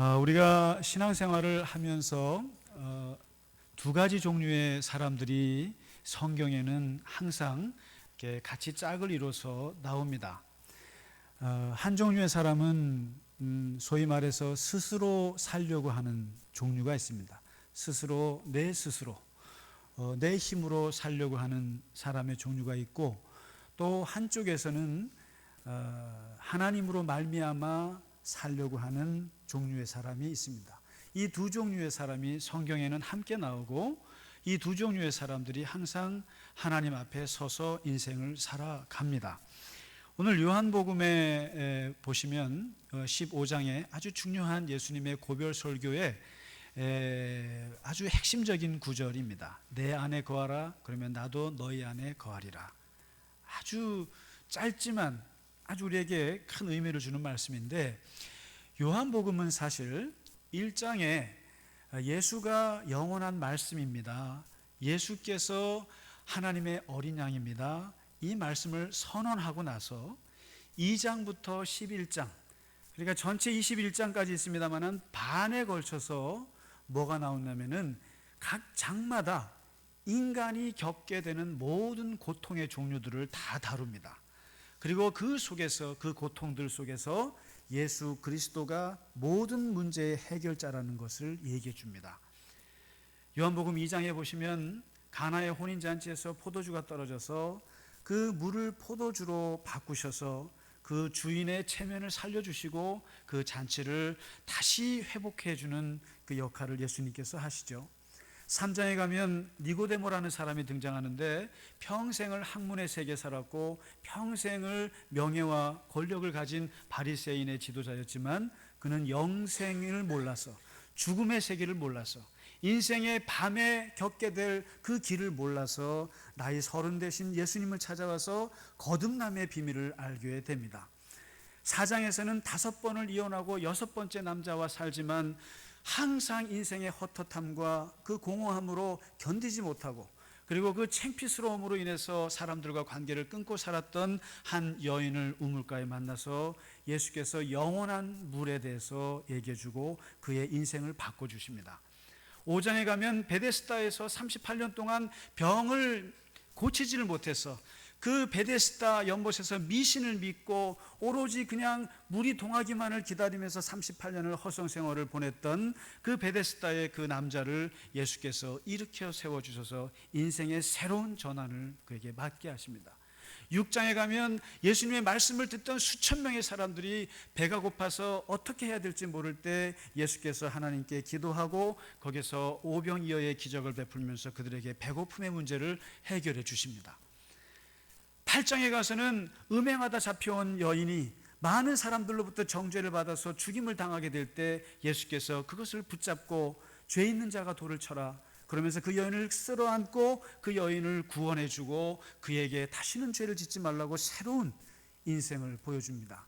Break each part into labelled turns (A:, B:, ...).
A: 우리가 신앙생활을 하면서 두 가지 종류의 사람들이 성경에는 항상 이렇게 같이 짝을 이뤄서 나옵니다. 한 종류의 사람은 소위 말해서 스스로 살려고 하는 종류가 있습니다. 내 스스로 내 힘으로 살려고 하는 사람의 종류가 있고, 또 한쪽에서는 하나님으로 말미암아 살려고 하는 종류의 사람이 있습니다. 이 두 종류의 사람이 성경에는 함께 나오고, 이 두 종류의 사람들이 항상 하나님 앞에 서서 인생을 살아갑니다. 오늘 요한복음에 보시면 15장에 아주 중요한 예수님의 고별 설교에 아주 핵심적인 구절입니다. 내 안에 거하라, 그러면 나도 너희 안에 거하리라. 아주 짧지만 아주 우리에게 큰 의미를 주는 말씀인데, 요한복음은 사실 1장에 예수가 영원한 말씀입니다, 예수께서 하나님의 어린 양입니다, 이 말씀을 선언하고 나서 2장부터 11장, 그러니까 전체 21장까지 있습니다만 반에 걸쳐서 뭐가 나오냐면은 각 장마다 인간이 겪게 되는 모든 고통의 종류들을 다 다룹니다. 그리고 그 속에서, 그 고통들 속에서 예수 그리스도가 모든 문제의 해결자라는 것을 얘기해 줍니다. 요한복음 2장에 보시면 가나의 혼인잔치에서 포도주가 떨어져서 그 물을 포도주로 바꾸셔서 그 주인의 체면을 살려주시고 그 잔치를 다시 회복해 주는 그 역할을 예수님께서 하시죠. 3장에 가면 니고데모라는 사람이 등장하는데, 평생을 학문의 세계에 살았고 평생을 명예와 권력을 가진 바리새인의 지도자였지만, 그는 영생을 몰라서, 죽음의 세계를 몰라서, 인생의 밤에 겪게 될 그 길을 몰라서 나이 30 되신 예수님을 찾아와서 거듭남의 비밀을 알게 됩니다. 4장에서는 5번을 이혼하고 6번째 남자와 살지만 항상 인생의 헛헛함과 그 공허함으로 견디지 못하고, 그리고 그 창피스러움으로 인해서 사람들과 관계를 끊고 살았던 한 여인을 우물가에 만나서 예수께서 영원한 물에 대해서 얘기해주고 그의 인생을 바꿔주십니다. 5장에 가면 베데스다에서 38년 동안 병을 고치지를 못해서 그 베데스다 연못에서 미신을 믿고 오로지 그냥 물이 동하기만을 기다리면서 38년을 허송생활을 보냈던 그 베데스다의 그 남자를 예수께서 일으켜 세워주셔서 인생의 새로운 전환을 그에게 맡게 하십니다. 6장에 가면 예수님의 말씀을 듣던 수천 명의 사람들이 배가 고파서 어떻게 해야 될지 모를 때 예수께서 하나님께 기도하고 거기서 오병이어의 기적을 베풀면서 그들에게 배고픔의 문제를 해결해 주십니다. 8장에 가서는 음행하다 잡혀온 여인이 많은 사람들로부터 정죄를 받아서 죽임을 당하게 될 때 예수께서 그것을 붙잡고 죄 있는 자가 돌을 쳐라, 그러면서 그 여인을 쓸어안고 그 여인을 구원해주고 그에게 다시는 죄를 짓지 말라고 새로운 인생을 보여줍니다.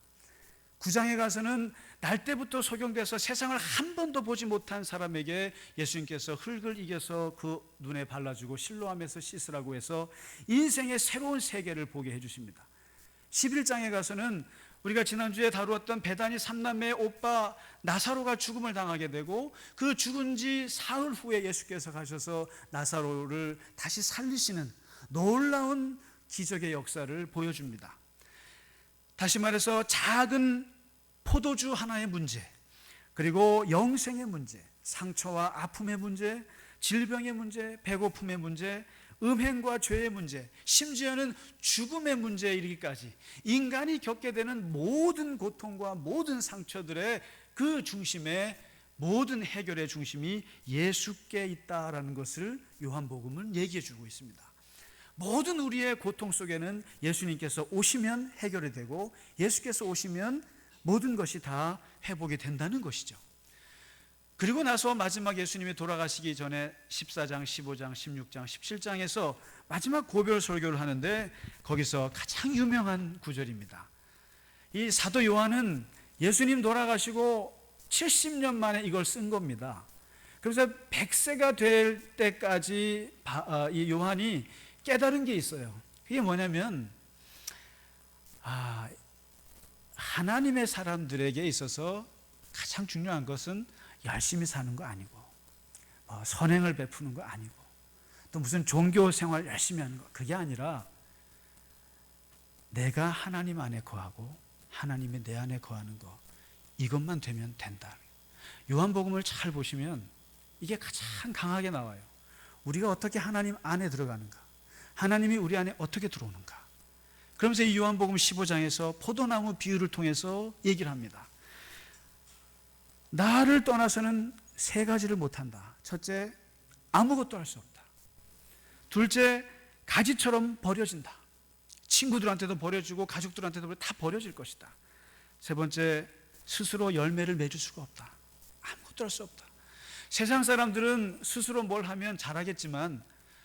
A: 9장에 가서는 날 때부터 소경돼서 세상을 한 번도 보지 못한 사람에게 예수님께서 흙을 이겨서 그 눈에 발라주고 실로암에서 씻으라고 해서 인생의 새로운 세계를 보게 해주십니다. 11장에 가서는 우리가 지난주에 다루었던 베다니 3남매의 오빠 나사로가 죽음을 당하게 되고, 그 죽은 지 사흘 후에 예수께서 가셔서 나사로를 다시 살리시는 놀라운 기적의 역사를 보여줍니다. 다시 말해서 작은 포도주 하나의 문제, 그리고 영생의 문제, 상처와 아픔의 문제, 질병의 문제, 배고픔의 문제, 음행과 죄의 문제, 심지어는 죽음의 문제에 이르기까지 인간이 겪게 되는 모든 고통과 모든 상처들의 그 중심에, 모든 해결의 중심이 예수께 있다라는 것을 요한복음은 얘기해 주고 있습니다. 모든 우리의 고통 속에는 예수님께서 오시면 해결이 되고, 예수께서 오시면 모든 것이 다 회복이 된다는 것이죠. 그리고 나서 마지막 예수님이 돌아가시기 전에 14장, 15장, 16장, 17장에서 마지막 고별 설교를 하는데, 거기서 가장 유명한 구절입니다. 이 사도 요한은 예수님 돌아가시고 70년 만에 이걸 쓴 겁니다. 그래서 100세가 될 때까지 이 요한이 깨달은 게 있어요. 그게 뭐냐면, 하나님의 사람들에게 있어서 가장 중요한 것은 열심히 사는 거 아니고, 선행을 베푸는 거 아니고, 또 무슨 종교 생활 열심히 하는 거, 그게 아니라 내가 하나님 안에 거하고 하나님이 내 안에 거하는 거, 이것만 되면 된다. 요한복음을 잘 보시면 이게 가장 강하게 나와요. 우리가 어떻게 하나님 안에 들어가는가, 하나님이 우리 안에 어떻게 들어오는가. 그러면서 이 요한복음 15장에서 포도나무 비유를 통해서 얘기를 합니다. 나를 떠나서는 세 가지를 못한다. 첫째, 아무것도 할 수 없다. 둘째, 가지처럼 버려진다. 친구들한테도 버려지고 가족들한테도 다 버려질 것이다. 세 번째, 스스로 열매를 맺을 수가 없다. 아무것도 할 수 없다. 세상 사람들은 스스로 뭘 하면 잘하겠지만,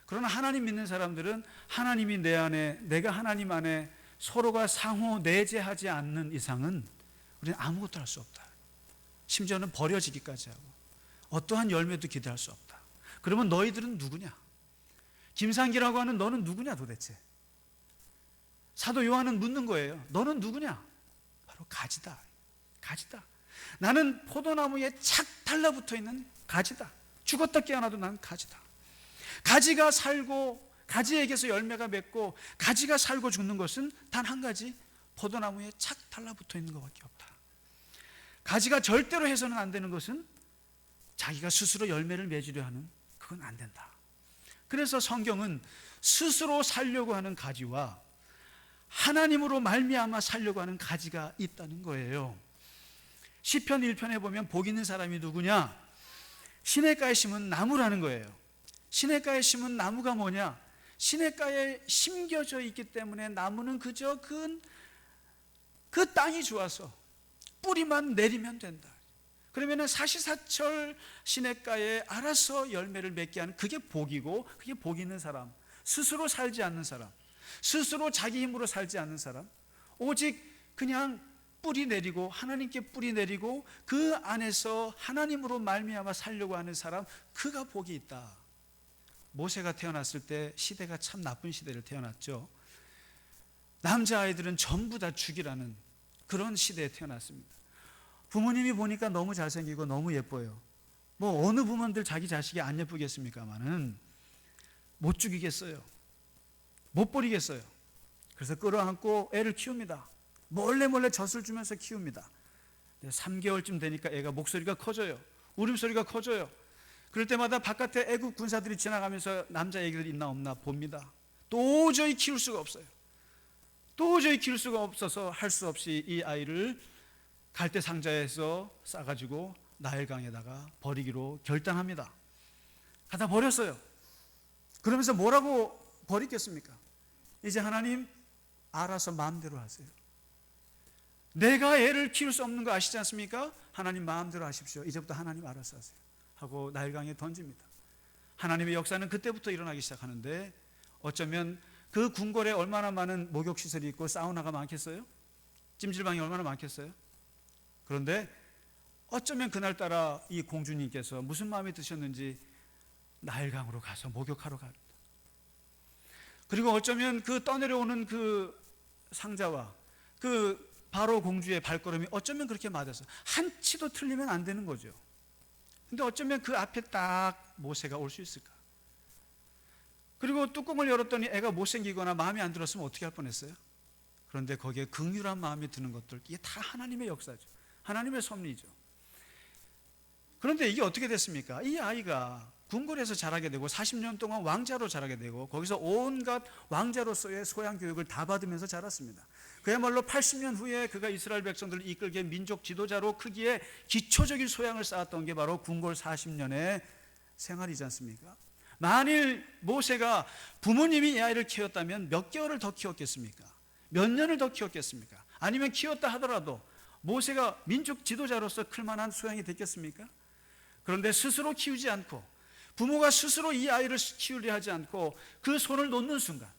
A: 그러나 하나님 믿는 사람들은 하나님이 내 안에, 내가 하나님 안에 서로가 상호 내재하지 않는 이상은 우리는 아무것도 할 수 없다. 심지어는 버려지기까지 하고 어떠한 열매도 기대할 수 없다. 그러면 너희들은 누구냐? 김상기라고 하는 너는 누구냐 도대체? 사도 요한은 묻는 거예요. 너는 누구냐? 바로 가지다. 가지다. 나는 포도나무에 착 달라붙어 있는 가지다. 죽었다 깨어나도 난 가지다. 가지가 살고 가지에게서 열매가 맺고 가지가 살고 죽는 것은 단 한 가지, 포도나무에 착 달라붙어 있는 것밖에 없다. 가지가 절대로 해서는 안 되는 것은 자기가 스스로 열매를 맺으려 하는, 그건 안 된다. 그래서 성경은 스스로 살려고 하는 가지와 하나님으로 말미암아 살려고 하는 가지가 있다는 거예요. 시편 1편에 보면 복 있는 사람이 누구냐? 시냇가에 심은 나무라는 거예요. 시냇가에 심은 나무가 뭐냐? 시냇가에 심겨져 있기 때문에 나무는 그저 그 땅이 좋아서 뿌리만 내리면 된다. 그러면 사시사철 시냇가에 알아서 열매를 맺게 하는, 그게 복이고, 그게 복 있는 사람, 스스로 살지 않는 사람, 스스로 자기 힘으로 살지 않는 사람, 오직 그냥 뿌리 내리고 하나님께 뿌리 내리고 그 안에서 하나님으로 말미암아 살려고 하는 사람, 그가 복이 있다. 모세가 태어났을 때 시대가 참 나쁜 시대를 태어났죠. 남자아이들은 전부 다 죽이라는 그런 시대에 태어났습니다. 부모님이 보니까 너무 잘생기고 너무 예뻐요. 뭐 어느 부모들 자기 자식이 안 예쁘겠습니까마는 못 죽이겠어요. 못 버리겠어요. 그래서 끌어안고 애를 키웁니다. 몰래 젖을 주면서 키웁니다. 3개월쯤 되니까 애가 목소리가 커져요. 울음소리가 커져요. 그럴 때마다 바깥에 애국 군사들이 지나가면서 남자 애기들이 있나 없나 봅니다. 도저히 키울 수가 없어요. 도저히 키울 수가 없어서 할 수 없이 이 아이를 갈대 상자에서 싸가지고 나일강에다가 버리기로 결단합니다. 갖다 버렸어요. 그러면서 뭐라고 버리겠습니까? 이제 하나님 알아서 마음대로 하세요. 내가 애를 키울 수 없는 거 아시지 않습니까? 하나님 마음대로 하십시오. 이제부터 하나님 알아서 하세요 하고 나일강에 던집니다. 하나님의 역사는 그때부터 일어나기 시작하는데, 어쩌면 그 궁궐에 얼마나 많은 목욕시설이 있고 사우나가 많겠어요? 찜질방이 얼마나 많겠어요? 그런데 어쩌면 그날따라 이 공주님께서 무슨 마음이 드셨는지 나일강으로 가서 목욕하러 갑니다. 그리고 어쩌면 그 떠내려오는 그 상자와 그 바로 공주의 발걸음이 어쩌면 그렇게 맞아서 한 치도 틀리면 안 되는 거죠. 근데 어쩌면 그 앞에 딱 모세가 올 수 있을까? 그리고 뚜껑을 열었더니 애가 못생기거나 마음에 안 들었으면 어떻게 할 뻔했어요? 그런데 거기에 긍휼한 마음이 드는 것들, 이게 다 하나님의 역사죠. 하나님의 섭리죠. 그런데 이게 어떻게 됐습니까? 이 아이가 궁궐에서 자라게 되고 40년 동안 왕자로 자라게 되고 거기서 온갖 왕자로서의 소양 교육을 다 받으면서 자랐습니다. 그야말로 80년 후에 그가 이스라엘 백성들을 이끌게 민족 지도자로 크기에 기초적인 소양을 쌓았던 게 바로 궁궐 40년의 생활이지 않습니까? 만일 모세가 부모님이 이 아이를 키웠다면 몇 개월을 더 키웠겠습니까? 몇 년을 더 키웠겠습니까? 아니면 키웠다 하더라도 모세가 민족 지도자로서 클만한 소양이 됐겠습니까? 그런데 스스로 키우지 않고, 부모가 스스로 이 아이를 키우려 하지 않고 그 손을 놓는 순간,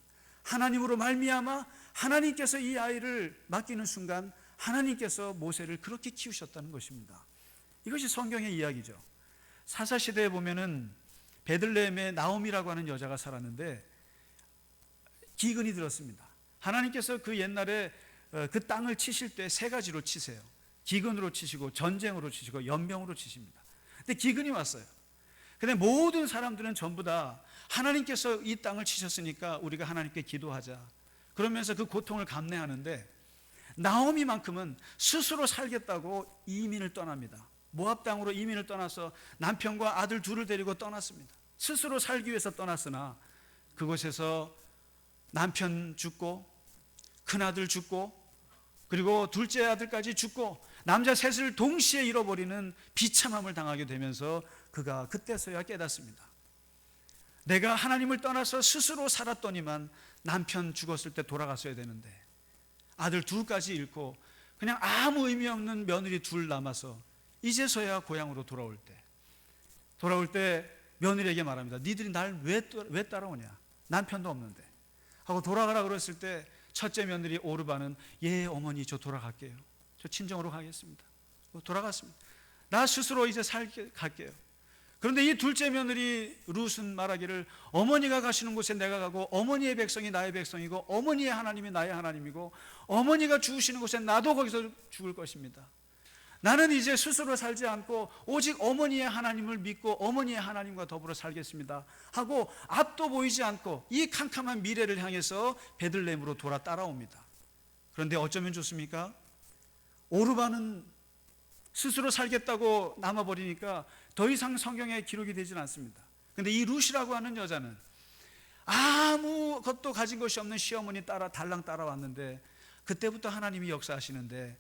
A: 하나님으로 말미암아 하나님께서 이 아이를 맡기는 순간 하나님께서 모세를 그렇게 키우셨다는 것입니다. 이것이 성경의 이야기죠. 사사시대에 보면은 베들레헴에 나옴이라고 하는 여자가 살았는데 기근이 들었습니다. 하나님께서 그 옛날에 그 땅을 치실 때 세 가지로 치세요. 기근으로 치시고 전쟁으로 치시고 연병으로 치십니다. 근데 기근이 왔어요. 근데 모든 사람들은 전부 다 하나님께서 이 땅을 치셨으니까 우리가 하나님께 기도하자, 그러면서 그 고통을 감내하는데, 나오미만큼은 스스로 살겠다고 이민을 떠납니다. 모압 땅으로 이민을 떠나서 남편과 아들 둘을 데리고 떠났습니다. 스스로 살기 위해서 떠났으나 그곳에서 남편 죽고 큰아들 죽고 그리고 둘째 아들까지 죽고 남자 셋을 동시에 잃어버리는 비참함을 당하게 되면서 그가 그때서야 깨닫습니다. 내가 하나님을 떠나서 스스로 살았더니만 남편 죽었을 때 돌아갔어야 되는데, 아들 둘까지 잃고 그냥 아무 의미 없는 며느리 둘 남아서 이제서야 고향으로 돌아올 때 며느리에게 말합니다. 니들이 날 왜 따라오냐, 남편도 없는데 하고 돌아가라 그랬을 때 첫째 며느리 오르바는, 예 어머니 저 돌아갈게요, 저 친정으로 가겠습니다. 돌아갔습니다. 나 스스로 이제 갈게요. 그런데 이 둘째 며느리 룻은 말하기를, 어머니가 가시는 곳에 내가 가고 어머니의 백성이 나의 백성이고 어머니의 하나님이 나의 하나님이고 어머니가 죽으시는 곳에 나도 거기서 죽을 것입니다. 나는 이제 스스로 살지 않고 오직 어머니의 하나님을 믿고 어머니의 하나님과 더불어 살겠습니다 하고 앞도 보이지 않고 이 캄캄한 미래를 향해서 베들레헴으로 돌아 따라옵니다. 그런데 어쩌면 좋습니까? 오르바는 스스로 살겠다고 남아버리니까 더 이상 성경에 기록이 되질 않습니다. 그런데 이 룻이라고 하는 여자는 아무것도 가진 것이 없는 시어머니 달랑 따라왔는데, 그때부터 하나님이 역사하시는데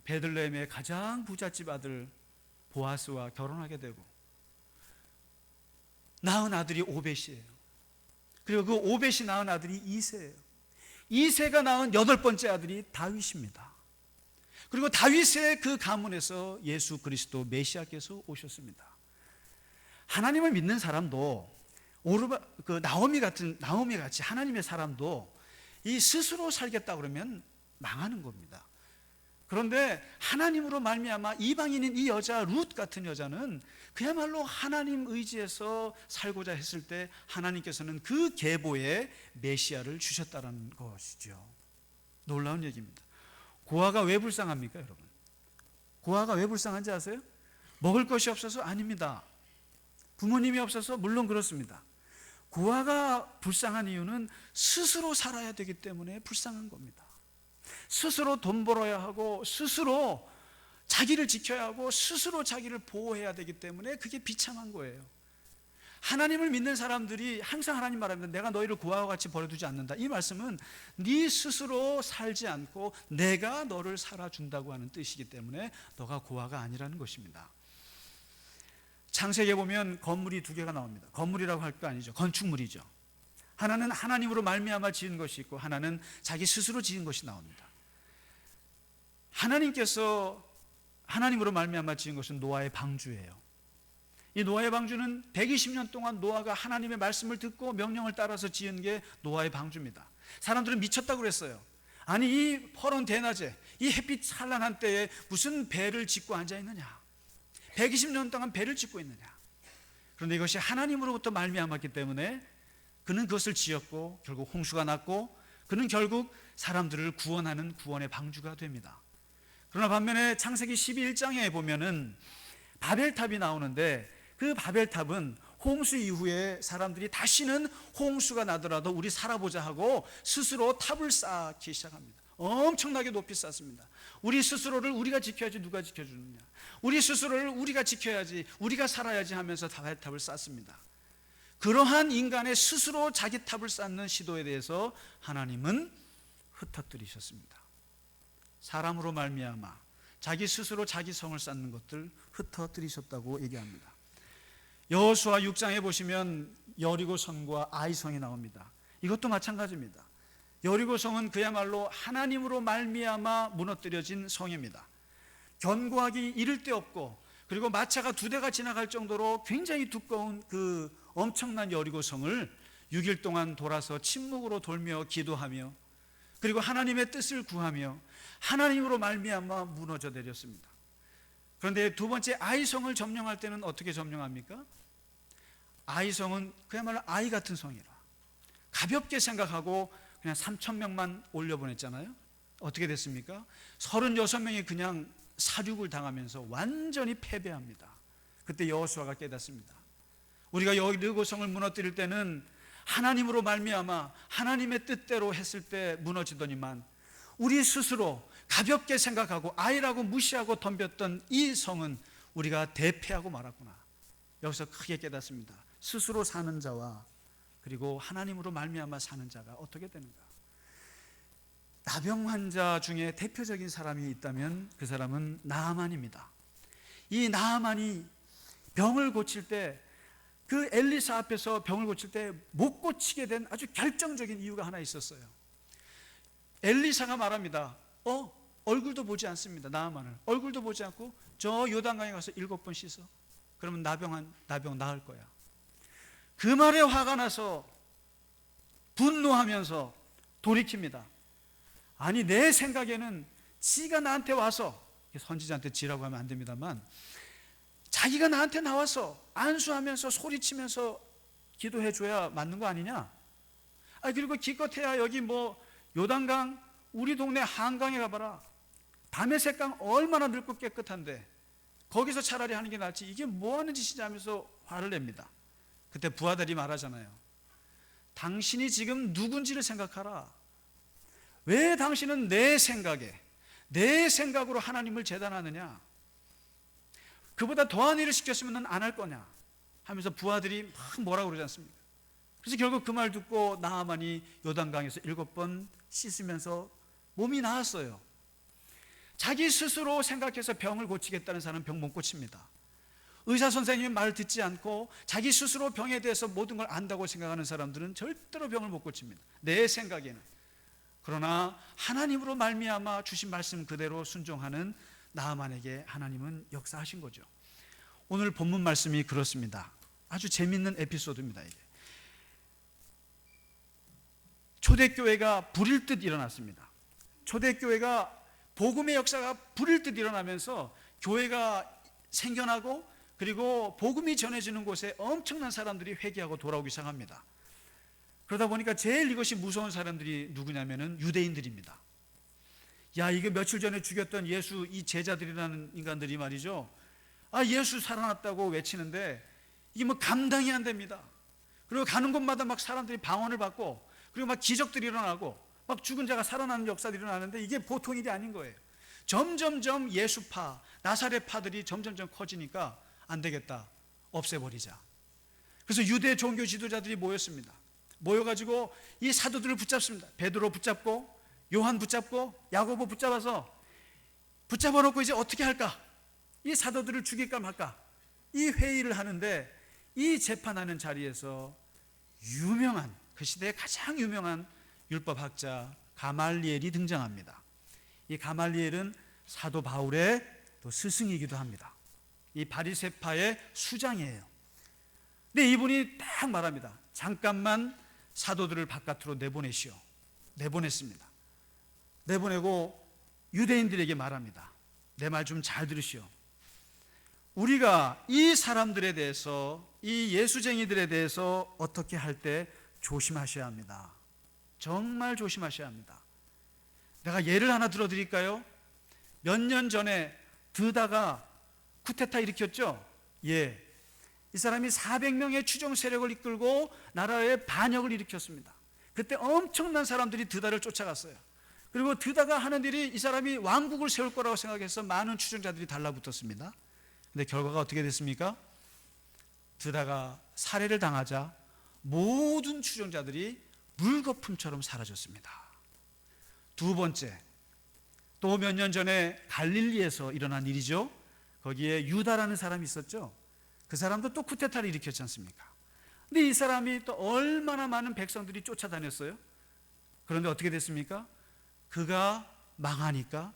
A: 베들레헴의 가장 부잣집 아들 보아스와 결혼하게 되고, 낳은 아들이 오벳이에요. 그리고 그 오벳이 낳은 아들이 이새예요. 이새가 낳은 8번째 아들이 다윗입니다. 그리고 다윗의 그 가문에서 예수 그리스도 메시아께서 오셨습니다. 하나님을 믿는 사람도 나오미 같이 하나님의 사람도 이 스스로 살겠다 그러면 망하는 겁니다. 그런데 하나님으로 말미암아 이방인인 이 여자 룻 같은 여자는 그야말로 하나님 의지에서 살고자 했을 때 하나님께서는 그 계보에 메시아를 주셨다는 것이죠. 놀라운 얘기입니다. 고아가 왜 불쌍합니까, 여러분? 고아가 왜 불쌍한지 아세요? 먹을 것이 없어서 아닙니다. 부모님이 없어서 물론 그렇습니다. 고아가 불쌍한 이유는 스스로 살아야 되기 때문에 불쌍한 겁니다. 스스로 돈 벌어야 하고 스스로 자기를 지켜야 하고 스스로 자기를 보호해야 되기 때문에 그게 비참한 거예요. 하나님을 믿는 사람들이 항상 하나님 말합니다. 내가 너희를 고아와 같이 버려두지 않는다. 이 말씀은 네 스스로 살지 않고 내가 너를 살아준다고 하는 뜻이기 때문에 너가 고아가 아니라는 것입니다. 창세기에 보면 건물이 2개가 나옵니다. 건물이라고 할 거 아니죠. 건축물이죠. 하나는 하나님으로 말미암아 지은 것이 있고 하나는 자기 스스로 지은 것이 나옵니다. 하나님께서 하나님으로 말미암아 지은 것은 노아의 방주예요. 이 노아의 방주는 120년 동안 노아가 하나님의 말씀을 듣고 명령을 따라서 지은 게 노아의 방주입니다. 사람들은 미쳤다고 그랬어요. 아니 이 퍼런 대낮에 이 햇빛 찬란한 때에 무슨 배를 짓고 앉아있느냐, 120년 동안 배를 짓고 있느냐. 그런데 이것이 하나님으로부터 말미암았기 때문에 그는 그것을 지었고 결국 홍수가 났고 그는 결국 사람들을 구원하는 구원의 방주가 됩니다. 그러나 반면에 창세기 12장에 보면은 바벨탑이 나오는데, 그 바벨탑은 홍수 이후에 사람들이 다시는 홍수가 나더라도 우리 살아보자 하고 스스로 탑을 쌓기 시작합니다. 엄청나게 높이 쌓습니다. 우리 스스로를 우리가 지켜야지 누가 지켜주느냐, 우리 스스로를 우리가 지켜야지 우리가 살아야지 하면서 바벨탑을 쌓습니다. 그러한 인간의 스스로 자기 탑을 쌓는 시도에 대해서 하나님은 흩어뜨리셨습니다. 사람으로 말미암아 자기 스스로 자기 성을 쌓는 것들 흩어뜨리셨다고 얘기합니다. 여호수아 6장에 보시면 여리고성과 아이성이 나옵니다. 이것도 마찬가지입니다. 여리고성은 그야말로 하나님으로 말미암아 무너뜨려진 성입니다. 견고하기 이를 데 없고, 그리고 마차가 2대가 지나갈 정도로 굉장히 두꺼운 그 엄청난 여리고성을 6일 동안 돌아서 침묵으로 돌며 기도하며 그리고 하나님의 뜻을 구하며 하나님으로 말미암아 무너져 내렸습니다. 그런데 2번째 아이성을 점령할 때는 어떻게 점령합니까? 아이성은 그야말로 아이 같은 성이라 가볍게 생각하고 그냥 3,000명만 올려보냈잖아요. 어떻게 됐습니까? 36명이 그냥 사륙을 당하면서 완전히 패배합니다. 그때 여호수아가 깨닫습니다. 우리가 여리고 성을 무너뜨릴 때는 하나님으로 말미암아 하나님의 뜻대로 했을 때 무너지더니만 우리 스스로 가볍게 생각하고 아이라고 무시하고 덤볐던 이 성은 우리가 대패하고 말았구나. 여기서 크게 깨닫습니다. 스스로 사는 자와 그리고 하나님으로 말미암아 사는 자가 어떻게 되는가. 나병 환자 중에 대표적인 사람이 있다면 그 사람은 나아만입니다. 이 나아만이 병을 고칠 때, 그 엘리사 앞에서 병을 고칠 때 못 고치게 된 아주 결정적인 이유가 하나 있었어요. 엘리사가 말합니다. 얼굴도 보지 않습니다. 나아만을 얼굴도 보지 않고 저 요단강에 가서 7번 씻어. 그러면 나병 나을 거야. 그 말에 화가 나서 분노하면서 돌이킵니다. 아니, 내 생각에는 지가 나한테 와서, 선지자한테 지라고 하면 안 됩니다만, 자기가 나한테 나와서 안수하면서 소리치면서 기도해 줘야 맞는 거 아니냐? 그리고 기껏해야 여기 요단강, 우리 동네 한강에 가봐라. 다메섹강 얼마나 넓고 깨끗한데 거기서 차라리 하는 게 낫지, 이게 뭐 하는 짓이냐 하면서 화를 냅니다. 그때 부하들이 말하잖아요. 당신이 지금 누군지를 생각하라. 왜 당신은 내 생각으로 하나님을 재단하느냐? 그보다 더한 일을 시켰으면 안 할 거냐? 하면서 부하들이 막 뭐라고 그러지 않습니까? 그래서 결국 그 말 듣고 나아만이 요단강에서 7번 씻으면서 몸이 나았어요. 자기 스스로 생각해서 병을 고치겠다는 사람은 병 못 고칩니다. 의사 선생님의 말을 듣지 않고 자기 스스로 병에 대해서 모든 걸 안다고 생각하는 사람들은 절대로 병을 못 고칩니다. 내 생각에는. 그러나 하나님으로 말미암아 주신 말씀 그대로 순종하는 나아만에게 하나님은 역사하신 거죠. 오늘 본문 말씀이 그렇습니다. 아주 재밌는 에피소드입니다. 이게 초대교회가 불일 듯 일어났습니다. 초대교회가 복음의 역사가 불일 듯 일어나면서 교회가 생겨나고, 그리고 복음이 전해지는 곳에 엄청난 사람들이 회개하고 돌아오기 시작합니다. 그러다 보니까 제일 이것이 무서운 사람들이 누구냐면은 유대인들입니다. 이게 며칠 전에 죽였던 예수 이 제자들이라는 인간들이 말이죠. 예수 살아났다고 외치는데 이게 감당이 안 됩니다. 그리고 가는 곳마다 막 사람들이 방언을 받고, 그리고 막 기적들이 일어나고, 막 죽은 자가 살아나는 역사들이 일어나는데 이게 보통 일이 아닌 거예요. 점점점 예수파, 나사렛파들이 점점점 커지니까 안 되겠다, 없애버리자. 그래서 유대 종교 지도자들이 모였습니다. 모여가지고 이 사도들을 붙잡습니다. 베드로 붙잡고, 요한 붙잡고, 야고보 붙잡아놓고 이제 어떻게 할까? 이 사도들을 죽일까 말까? 이 회의를 하는데, 이 재판하는 자리에서 유명한, 그 시대의 가장 유명한 율법학자 가말리엘이 등장합니다. 이 가말리엘은 사도 바울의 또 스승이기도 합니다. 이 바리새파의 수장이에요. 근데 이분이 딱 말합니다. 잠깐만 사도들을 바깥으로 내보내시오. 내보냈습니다. 내보내고 유대인들에게 말합니다. 내 말 좀 잘 들으시오. 우리가 이 사람들에 대해서, 이 예수쟁이들에 대해서 어떻게 할 때 조심하셔야 합니다. 정말 조심하셔야 합니다. 내가 예를 하나 들어드릴까요? 몇 년 전에 드다가 쿠데타 일으켰죠? 이 사람이 400명의 추종 세력을 이끌고 나라의 반역을 일으켰습니다. 그때 엄청난 사람들이 드다를 쫓아갔어요. 그리고 드다가 하는 일이 이 사람이 왕국을 세울 거라고 생각해서 많은 추종자들이 달라붙었습니다. 근데 결과가 어떻게 됐습니까? 드다가 살해를 당하자 모든 추종자들이 물거품처럼 사라졌습니다. 두 번째, 또 몇 년 전에 갈릴리에서 일어난 일이죠. 거기에 유다라는 사람이 있었죠. 그 사람도 또 쿠데타를 일으켰지 않습니까? 근데 이 사람이 또 얼마나 많은 백성들이 쫓아다녔어요. 그런데 어떻게 됐습니까? 그가 망하니까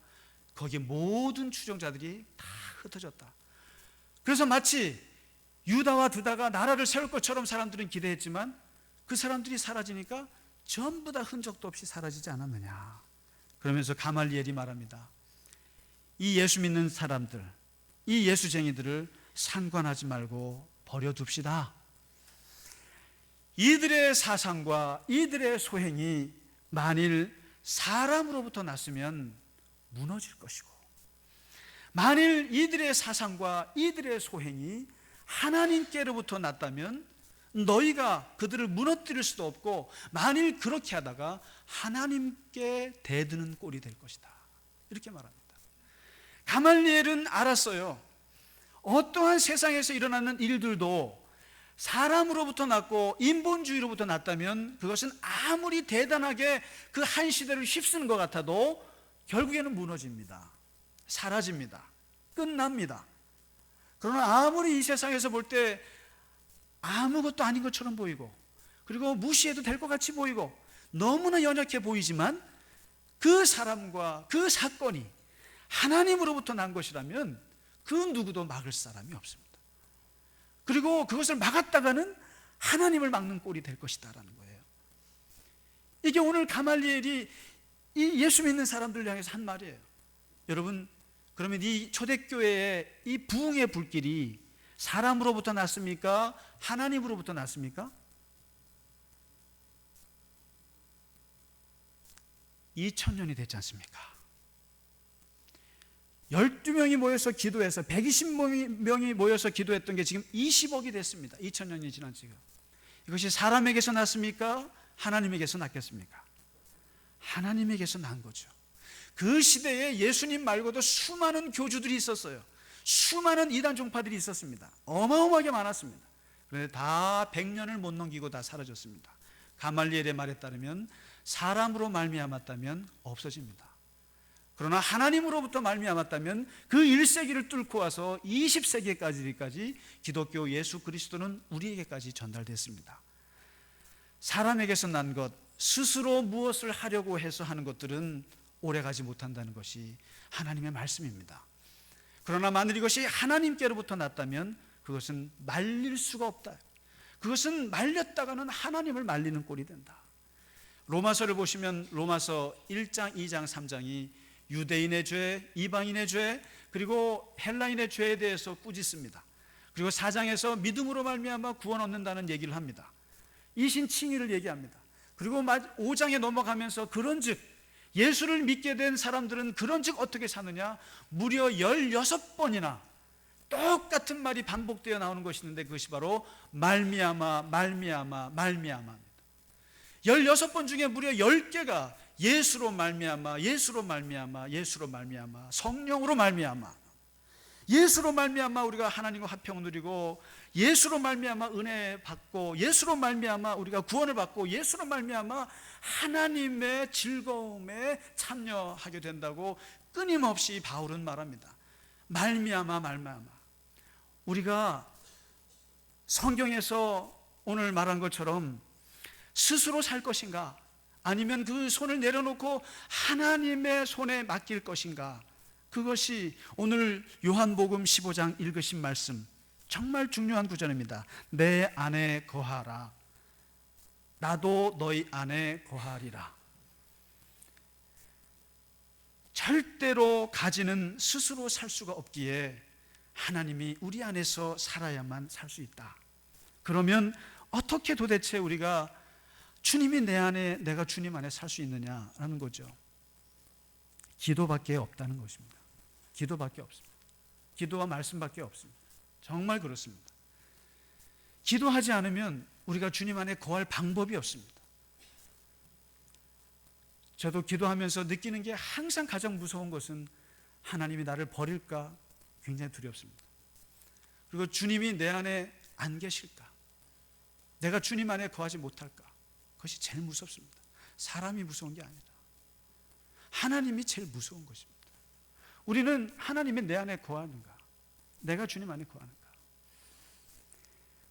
A: 거기에 모든 추종자들이 다 흩어졌다. 그래서 마치 유다와 드다가 나라를 세울 것처럼 사람들은 기대했지만 그 사람들이 사라지니까 전부 다 흔적도 없이 사라지지 않았느냐. 그러면서 가말리엘이 말합니다. 이 예수 믿는 사람들, 이 예수쟁이들을 상관하지 말고 버려둡시다. 이들의 사상과 이들의 소행이 만일 사람으로부터 났으면 무너질 것이고, 만일 이들의 사상과 이들의 소행이 하나님께로부터 났다면 너희가 그들을 무너뜨릴 수도 없고, 만일 그렇게 하다가 하나님께 대드는 꼴이 될 것이다, 이렇게 말합니다. 가말리엘은 알았어요. 어떠한 세상에서 일어나는 일들도 사람으로부터 났고 인본주의로부터 났다면 그것은 아무리 대단하게 그 한 시대를 휩쓰는 것 같아도 결국에는 무너집니다. 사라집니다. 끝납니다. 그러나 아무리 이 세상에서 볼 때 아무것도 아닌 것처럼 보이고, 그리고 무시해도 될 것 같이 보이고 너무나 연약해 보이지만, 그 사람과 그 사건이 하나님으로부터 난 것이라면 그 누구도 막을 사람이 없습니다. 그리고 그것을 막았다가는 하나님을 막는 꼴이 될 것이다라는 거예요. 이게 오늘 가말리엘이 이 예수 믿는 사람들을 향해서 한 말이에요. 여러분, 그러면 이 초대교회의 이 부흥의 불길이 사람으로부터 났습니까? 하나님으로부터 났습니까? 2000년이 됐지 않습니까? 12명이 모여서 기도해서 120명이 모여서 기도했던 게 지금 20억이 됐습니다. 2000년이 지난 지금. 이것이 사람에게서 났습니까? 하나님에게서 났겠습니까? 하나님에게서 난 거죠. 그 시대에 예수님 말고도 수많은 교주들이 있었어요. 수많은 이단 종파들이 있었습니다. 어마어마하게 많았습니다. 그런데 다 100년을 못 넘기고 다 사라졌습니다. 가말리엘의 말에 따르면 사람으로 말미암았다면 없어집니다. 그러나 하나님으로부터 말미암았다면 그 1세기를 뚫고 와서 20세기까지 기독교 예수 그리스도는 우리에게까지 전달됐습니다. 사람에게서 난 것, 스스로 무엇을 하려고 해서 하는 것들은 오래가지 못한다는 것이 하나님의 말씀입니다. 그러나 만일 이것이 하나님께로부터 났다면 그것은 말릴 수가 없다. 그것은 말렸다가는 하나님을 말리는 꼴이 된다. 로마서를 보시면 로마서 1장, 2장, 3장이 유대인의 죄, 이방인의 죄, 그리고 헬라인의 죄에 대해서 꾸짖습니다. 그리고 4장에서 믿음으로 말미암아 구원 얻는다는 얘기를 합니다. 이신칭의를 얘기합니다. 그리고 5장에 넘어가면서 그런즉 예수를 믿게 된 사람들은 그런즉 어떻게 사느냐, 무려 16번이나 똑같은 말이 반복되어 나오는 것이 있는데 그것이 바로 말미암아, 말미암아, 말미암아입니다. 16번 중에 무려 10개가 예수로 말미암아, 예수로 말미암아, 예수로 말미암아, 성령으로 말미암아, 예수로 말미암아 우리가 하나님과 화평을 누리고, 예수로 말미암아 은혜 받고, 예수로 말미암아 우리가 구원을 받고, 예수로 말미암아 하나님의 즐거움에 참여하게 된다고 끊임없이 바울은 말합니다. 말미암아, 말미암아. 우리가 성경에서 오늘 말한 것처럼 스스로 살 것인가, 아니면 그 손을 내려놓고 하나님의 손에 맡길 것인가, 그것이 오늘 요한복음 15장 읽으신 말씀, 정말 중요한 구절입니다. 내 안에 거하라, 나도 너희 안에 거하리라. 절대로 가지는 스스로 살 수가 없기에 하나님이 우리 안에서 살아야만 살 수 있다. 그러면 어떻게 도대체 우리가 주님이 내 안에, 내가 주님 안에 살 수 있느냐라는 거죠. 기도밖에 없다는 것입니다. 기도밖에 없습니다. 기도와 말씀밖에 없습니다. 정말 그렇습니다. 기도하지 않으면 우리가 주님 안에 거할 방법이 없습니다. 저도 기도하면서 느끼는 게 항상 가장 무서운 것은 하나님이 나를 버릴까 굉장히 두렵습니다. 그리고 주님이 내 안에 안 계실까, 내가 주님 안에 거하지 못할까, 그것이 제일 무섭습니다. 사람이 무서운 게 아니라 하나님이 제일 무서운 것입니다. 우리는 하나님이 내 안에 거하는가, 내가 주님 안에 거하는가.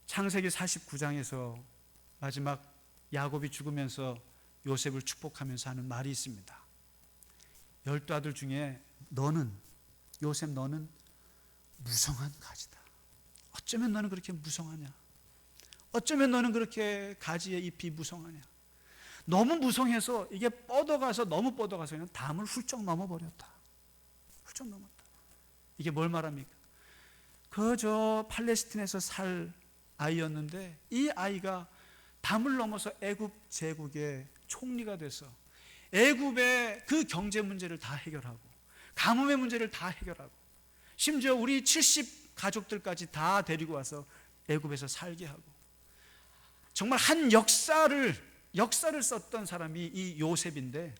A: 창세기 49장에서 마지막 야곱이 죽으면서 요셉을 축복하면서 하는 말이 있습니다. 12아들 중에 너는, 요셉 너는 무성한 가지다. 어쩌면 너는 그렇게 무성하냐, 어쩌면 너는 그렇게 가지의 잎이 무성하냐. 너무 무성해서 이게 뻗어가서, 너무 뻗어가서 그냥 담을 훌쩍 넘어버렸다. 훌쩍 넘었다. 이게 뭘 말합니까? 그저 팔레스틴에서 살 아이였는데 이 아이가 담을 넘어서 애굽 제국의 총리가 돼서 애굽의 그 경제 문제를 다 해결하고, 가뭄의 문제를 다 해결하고, 심지어 우리 70 가족들까지 다 데리고 와서 애굽에서 살게 하고, 정말 한 역사를 썼던 사람이 이 요셉인데,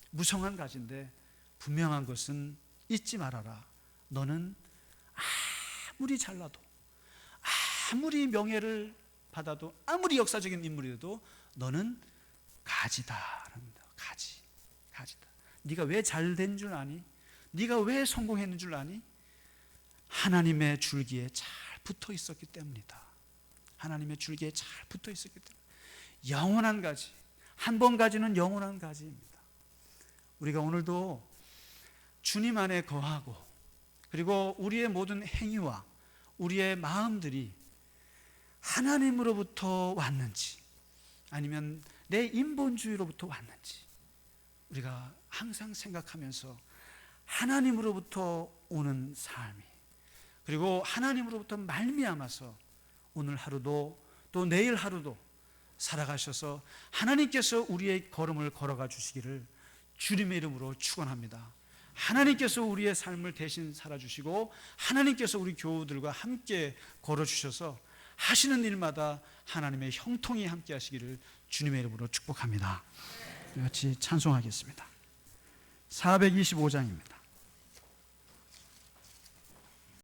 A: 무성한 가지인데 분명한 것은 잊지 말아라. 너는 아무리 잘나도, 아무리 명예를 받아도, 아무리 역사적인 인물이라도 너는 가지다. 가지다. 네가 왜 잘된 줄 아니? 네가 왜 성공했는 줄 아니? 하나님의 줄기에 잘 붙어 있었기 때문이다. 하나님의 줄기에 잘 붙어 있었기 때문에. 영원한 가지, 한 번 가지는 영원한 가지입니다. 우리가 오늘도 주님 안에 거하고, 그리고 우리의 모든 행위와 우리의 마음들이 하나님으로부터 왔는지, 아니면 내 인본주의로부터 왔는지 우리가 항상 생각하면서 하나님으로부터 오는 삶이, 그리고 하나님으로부터 말미암아서 오늘 하루도 또 내일 하루도 살아가셔서 하나님께서 우리의 걸음을 걸어가 주시기를 주님의 이름으로 축원합니다. 하나님께서 우리의 삶을 대신 살아주시고, 하나님께서 우리 교우들과 함께 걸어주셔서 하시는 일마다 하나님의 형통이 함께 하시기를 주님의 이름으로 축복합니다. 같이 찬송하겠습니다. 425장입니다.